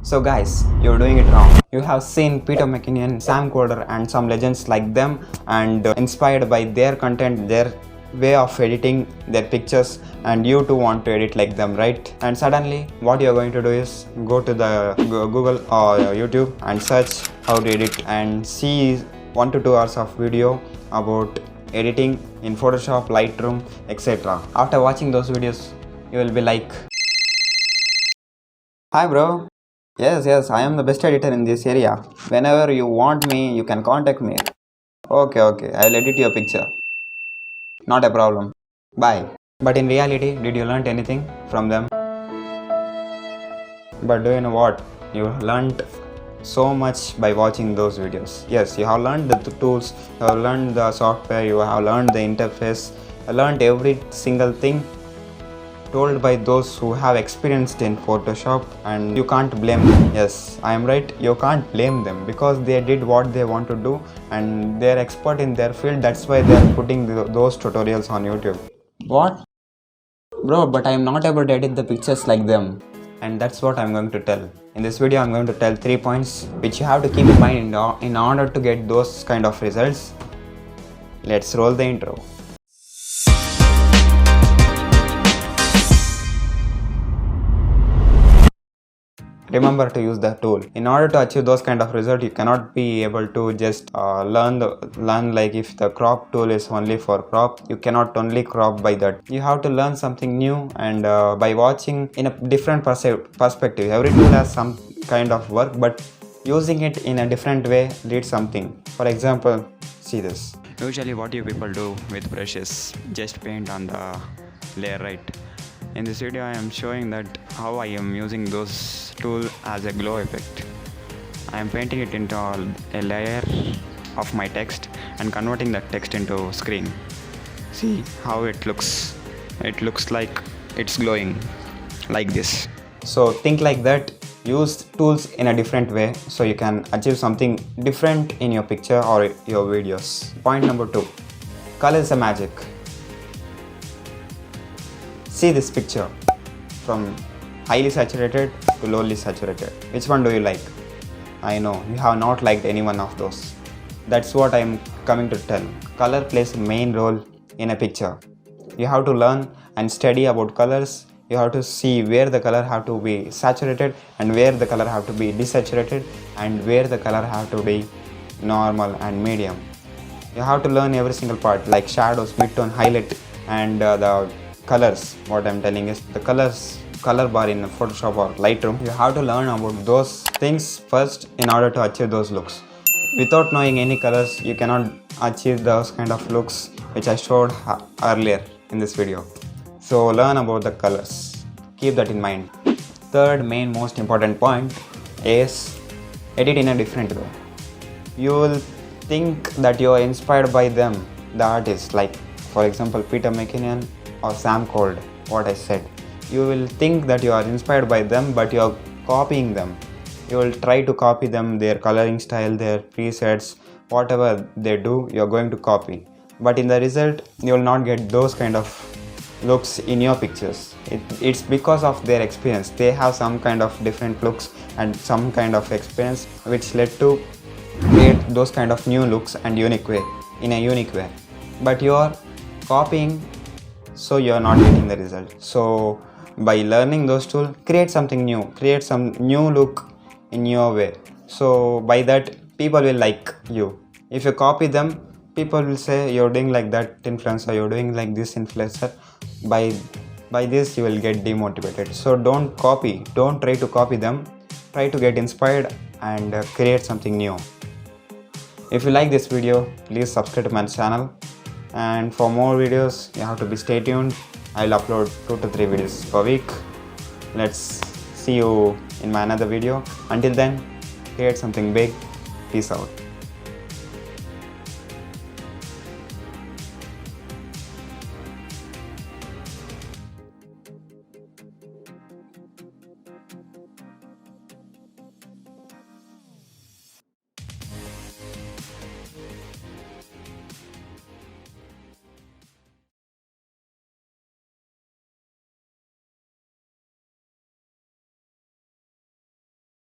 So guys, you're doing it wrong. You have seen Peter McKinnon, Sam Coder and some legends like them and inspired by their content, their way of editing their pictures, and you too want to edit like them, right? And suddenly what you're going to do is go to the Google or YouTube and search how to edit and see 1 to 2 hours of video about editing in Photoshop, Lightroom, etc. After watching those videos, you will be like, "Hi bro, yes, I am the best editor in this area. Whenever you want me, you can contact me. Okay, I'll edit your picture. Not a problem. Bye." But in reality, did you learn anything from them? But do you know what? You learned so much by watching those videos. Yes, you have learned the tools, you have learned the software, you have learned the interface, you learned every single thing told by those who have experienced in Photoshop, and you can't blame them. Yes, I am right, you can't blame them because they did what they want to do and they're expert in their field. That's why they're putting those tutorials on YouTube. What? Bro, but I am not able to edit the pictures like them. And that's what I'm going to tell. In this video, I'm going to tell 3 points which you have to keep in mind in order to get those kind of results. Let's roll the intro. Remember to use the tool. In order to achieve those kind of results, you cannot be able to just learn like if the crop tool is only for crop, you cannot only crop by that. You have to learn something new, and by watching in a different perspective. Every tool has some kind of work, but using it in a different way leads something. For example, see this. Usually what you people do with brushes, just paint on the layer, right? In this video I am showing that how I am using those tools as a glow effect. I am painting it into a layer of my text and converting that text into screen. See how it looks. It looks like it's glowing like this. So think like that. Use tools in a different way so you can achieve something different in your picture or your videos. Point number 2. Color is a magic. See this picture, from highly saturated to lowly saturated. Which one do you like? I know you have not liked any one of those. That's what I am coming to tell. Color plays a main role in a picture. You have to learn and study about colors. You have to see where the color have to be saturated and where the color have to be desaturated and where the color have to be normal and medium. You have to learn every single part like shadows, midtone, highlight, and the colors. What I'm telling is the color bar in Photoshop or Lightroom. You have to learn about those things first in order to achieve those looks. Without knowing any colors, you cannot achieve those kind of looks which I showed earlier in this video. So learn about the colors. Keep that in mind. Third main most important point is edit in a different way. You will think that you are inspired by them, the artists, like for example Peter McKinnon or Sam Coder, what I said. You will think that you are inspired by them, but you are copying them. You will try to copy them, their coloring style, their presets, whatever they do, you are going to copy. But in the result, you will not get those kind of looks in your pictures. It's because of their experience. They have some kind of different looks and some kind of experience which led to create those kind of new looks and unique way, in a unique way. But you are copying, so you are not getting the result. So by learning those tools, create something new, create some new look in your way. So by that, people will like you. If you copy them, people will say you're doing like that influencer, you're doing like this influencer. By this you will get demotivated. So don't copy, don't try to copy them. Try to get inspired and create something new. If you like this video, please subscribe to my channel. And for more videos, you have to stay tuned. I'll upload 2 to 3 videos per week. Let's see you in my another video. Until then, create something big. Peace out.